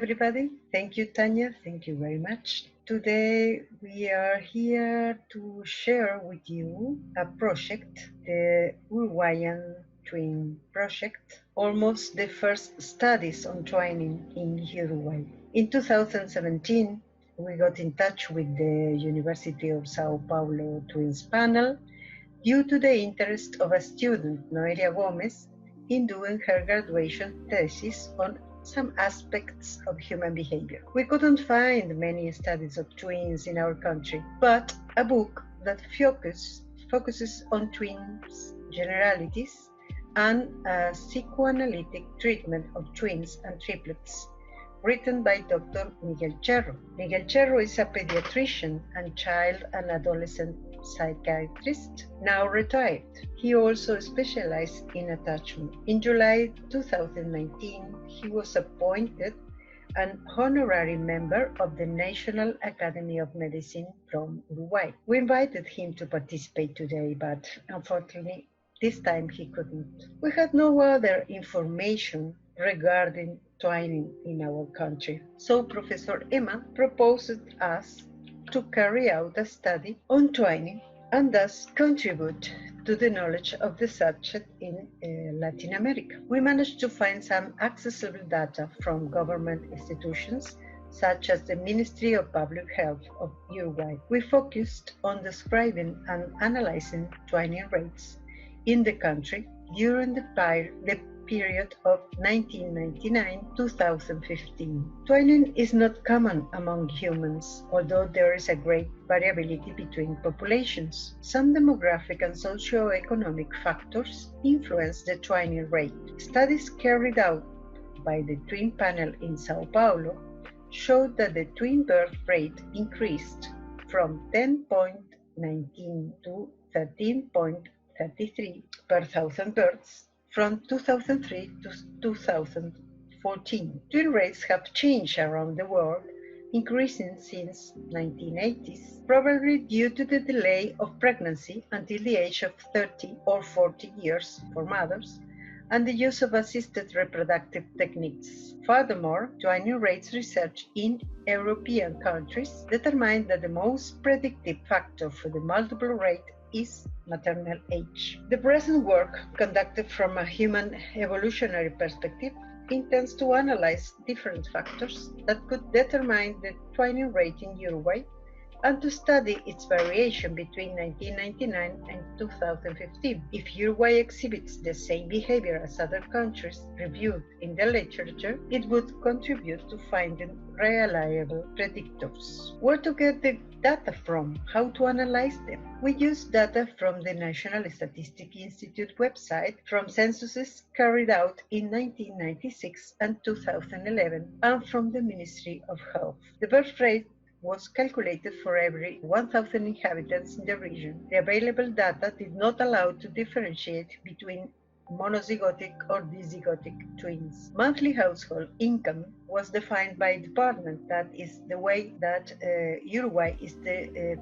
everybody. Thank you, Tanya. Thank you very much. Today we are here to share with you a project, the Uruguayan Twin Project, almost the first studies on twinning in Uruguay. In 2017, we got in touch with the University of Sao Paulo Twins panel due to the interest of a student, Noelia Gomez, in doing her graduation thesis on some aspects of human behavior. We couldn't find many studies of twins in our country, but a book that focuses on twins generalities and a psychoanalytic treatment of twins and triplets, written by Dr. Miguel Cherro. Miguel Cherro is a pediatrician and child and adolescent psychiatrist, now retired. He also specialized in attachment. In July 2019, he was appointed an honorary member of the National Academy of Medicine from Uruguay. We invited him to participate today, but unfortunately, this time he couldn't. We had no other information regarding twinning in our country. So Professor Emma proposed us to carry out a study on twinning and thus contribute to the knowledge of the subject in Latin America. We managed to find some accessible data from government institutions such as the Ministry of Public Health of Uruguay. We focused on describing and analyzing twinning rates in the country during the period of 1999-2015. Twinning is not common among humans, although there is a great variability between populations. Some demographic and socio-economic factors influence the twinning rate. Studies carried out by the twin panel in Sao Paulo showed that the twin birth rate increased from 10.19 to 13.33 per thousand births from 2003 to 2014. Twin rates have changed around the world, increasing since 1980s, probably due to the delay of pregnancy until the age of 30 or 40 years for mothers, and the use of assisted reproductive techniques. Furthermore, twinning rates research in European countries determine that the most predictive factor for the multiple rate is maternal age. The present work, conducted from a human evolutionary perspective, intends to analyze different factors that could determine the twinning rate in Uruguay and to study its variation between 1999 and 2015. If Uruguay exhibits the same behavior as other countries reviewed in the literature, it would contribute to finding reliable predictors. Where to get the data from? How to analyze them? We use data from the National Statistics Institute website, from censuses carried out in 1996 and 2011, and from the Ministry of Health. The birth rate was calculated for every 1,000 inhabitants in the region. The available data did not allow to differentiate between monozygotic or dizygotic twins. Monthly household income was defined by department. That is the way that Uruguay is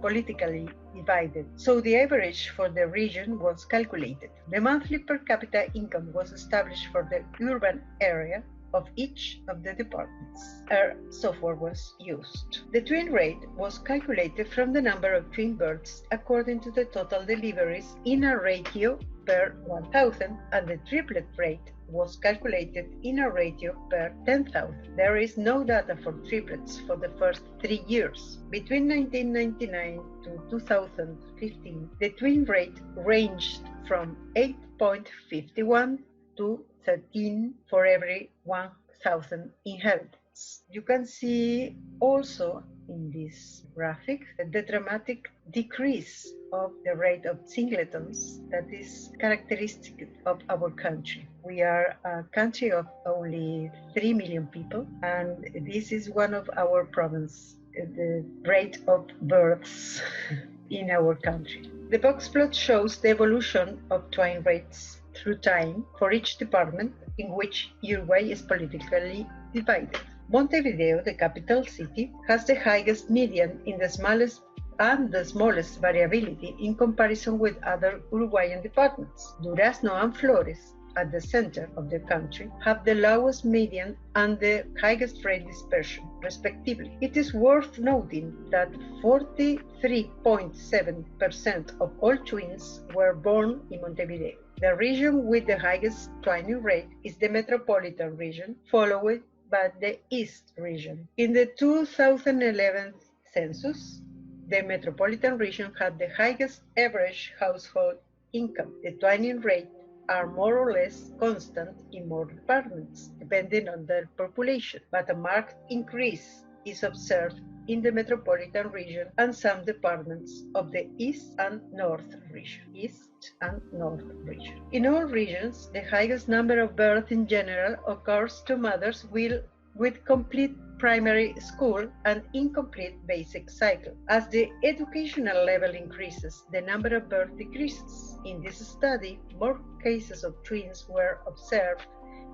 politically divided. So the average for the region was calculated. The monthly per capita income was established for the urban area of each of the departments. Our software was used. The twin rate was calculated from the number of twin births according to the total deliveries in a ratio per 1,000, and the triplet rate was calculated in a ratio per 10,000. There is no data for triplets for the first 3 years. Between 1999 to 2015, the twin rate ranged from 8.51 to 13 for every 1,000 inhabitants. You can see also in this graphic the dramatic decrease of the rate of singletons that is characteristic of our country. We are a country of only 3 million people, and this is one of our problems, the rate of births in our country. The box plot shows the evolution of twin rates through time for each department in which Uruguay is politically divided. Montevideo, the capital city, has the highest median in the smallest variability in comparison with other Uruguayan departments. Durazno and Flores at the center of the country, have the lowest median and the highest rate dispersion, respectively. It is worth noting that 43.7% of all twins were born in Montevideo. The region with the highest twinning rate is the metropolitan region, followed by the East region. In the 2011 census, the metropolitan region had the highest average household income. The twinning rate are more or less constant in more departments, depending on their population, but a marked increase is observed in the metropolitan region and some departments of the East and North region. In all regions, the highest number of births in general occurs to mothers with complete primary school and incomplete basic cycle. As the educational level increases, the number of births decreases. In this study, more cases of twins were observed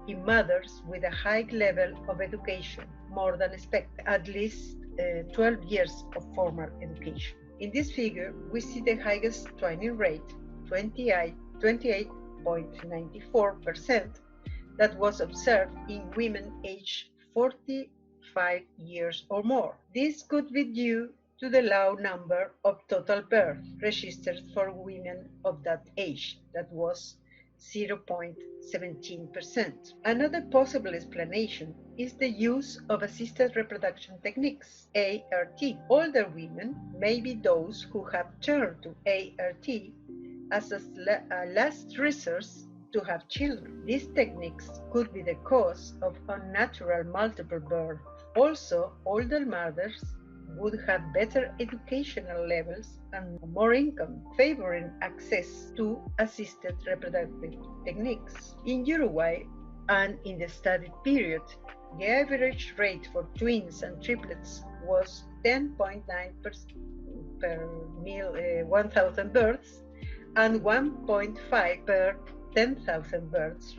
in mothers with a high level of education, more than expected, at least 12 years of formal education. In this figure, we see the highest twinning rate, 28.94%, that was observed in women aged 45 years or more. This could be due to the low number of total births registered for women of that age, that was 0.17%. Another possible explanation is the use of assisted reproduction techniques, ART. Older women may be those who have turned to ART as a last resource to have children. These techniques could be the cause of unnatural multiple birth. Also, older mothers would have better educational levels and more income, favoring access to assisted reproductive techniques. In Uruguay and in the studied period, the average rate for twins and triplets was 10.9 per 1,000 births and 1.5 per 10,000 births,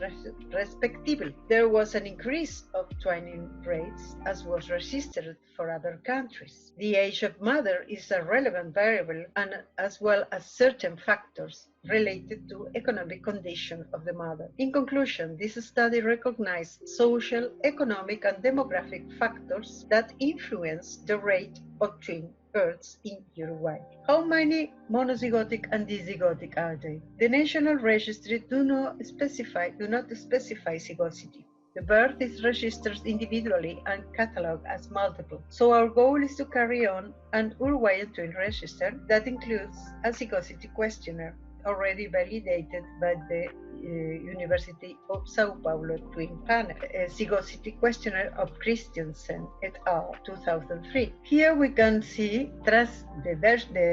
respectively. There was an increase of twinning rates, as was registered for other countries. The age of mother is a relevant variable, and as well as certain factors related to economic condition of the mother. In conclusion, this study recognized social, economic, and demographic factors that influence the rate of twin births in Uruguay. How many monozygotic and dizygotic are they? The national registry do not specify zygosity. The birth is registered individually and catalogued as multiple. So our goal is to carry on an Uruguayan twin register that includes a zygosity questionnaire already validated by the University of Sao Paulo Twin Panel, a zygosity questionnaire of Christensen et al. 2003. Here we can see the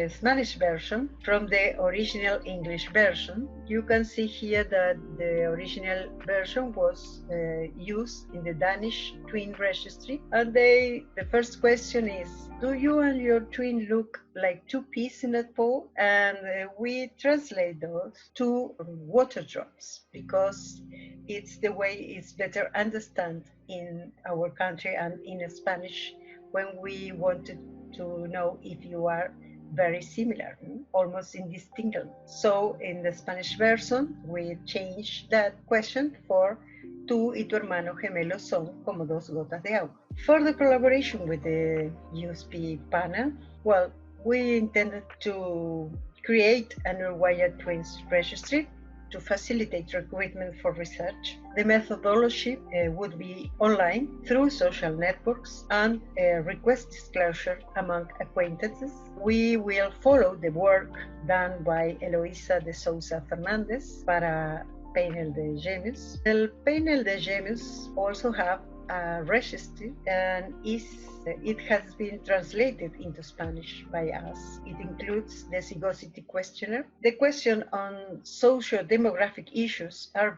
Spanish version from the original English version. You can see here that the original version was used in the Danish twin registry. And the first question is, do you and your twin look like two peas in a pod? And we translate those to water drops because it's the way it's better understand in our country and in Spanish when we wanted to know if you are very similar, almost indistinguishable. So in the Spanish version, we change that question for tú y tu hermano gemelo son como dos gotas de agua. For the collaboration with the USP panel, well, we intended to create an Uruguayan twins registry to facilitate recruitment for research. The methodology would be online through social networks and request disclosure among acquaintances. We will follow the work done by Eloisa de Sousa Fernandez para Painel de Gêmeos. El Painel de Gêmeos also have a registry and it has been translated into Spanish by us. It includes the zygosity questionnaire. The question on socio-demographic issues are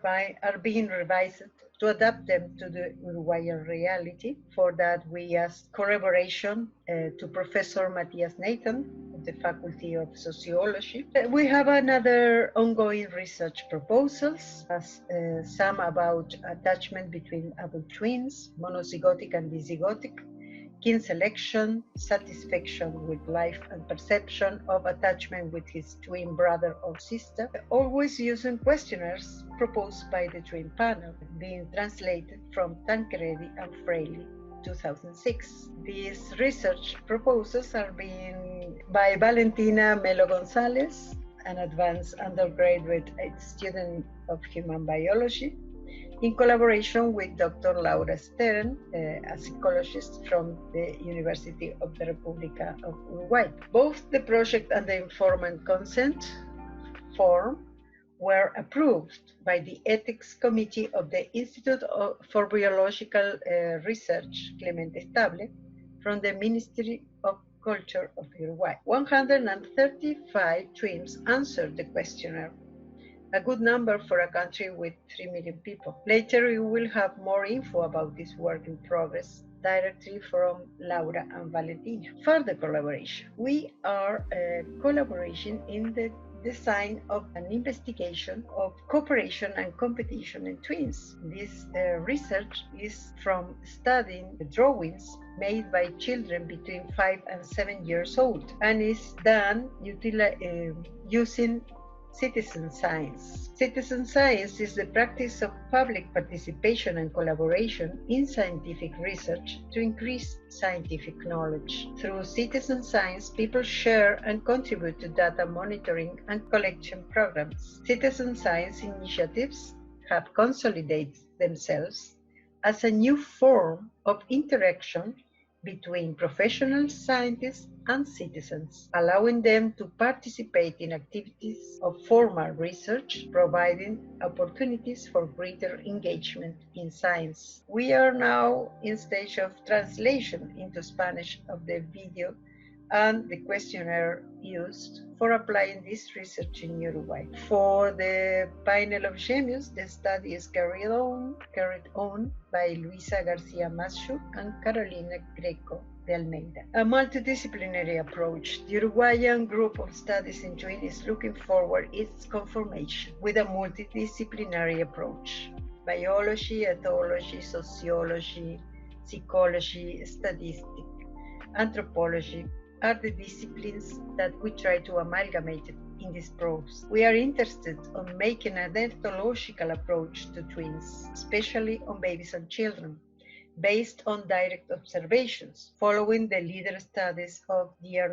being revised to adapt them to the Uruguayan reality. For that, we asked collaboration to Professor Matthias Nathan of the Faculty of Sociology. We have another ongoing research proposals, as some about attachment between adult twins, monozygotic and dizygotic, keen selection, satisfaction with life, and perception of attachment with his twin brother or sister, always using questionnaires proposed by the twin panel, being translated from Tancredi and Fraley, 2006. These research proposals are being by Valentina Melo Gonzalez, an advanced undergraduate student of human biology, in collaboration with Dr. Laura Stern, a psychologist from the University of the República of Uruguay. Both the project and the informed consent form were approved by the Ethics Committee of the Institute for Biological Research, Clemente Estable, from the Ministry of Culture of Uruguay. 135 twins answered the questionnaire, a good number for a country with 3 million people. Later, you will have more info about this work in progress directly from Laura and Valentina. Further collaboration. We are collaborating in the design of an investigation of cooperation and competition in twins. This research is from studying the drawings made by children between 5 and 7 years old and is done using citizen science. Citizen science is the practice of public participation and collaboration in scientific research to increase scientific knowledge. Through citizen science, people share and contribute to data monitoring and collection programs. Citizen science initiatives have consolidated themselves as a new form of interaction between professional scientists and citizens, allowing them to participate in activities of formal research, providing opportunities for greater engagement in science. We are now in stage of translation into Spanish of the video and the questionnaire used for applying this research in Uruguay. For the Painel of Gêmeos, the study is carried on by Luisa Garcia Maschu and Carolina Greco de Almeida. A multidisciplinary approach. The Uruguayan group of studies in twin is looking forward its conformation with a multidisciplinary approach. Biology, ethology, sociology, psychology, statistics, anthropology are the disciplines that we try to amalgamate in this prose. We are interested in making an ethological approach to twins, especially on babies and children, based on direct observations, following the leader studies of dear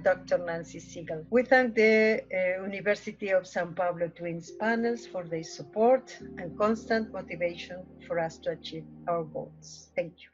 Dr. Nancy Siegel. We thank the University of São Paulo Twins panels for their support and constant motivation for us to achieve our goals. Thank you.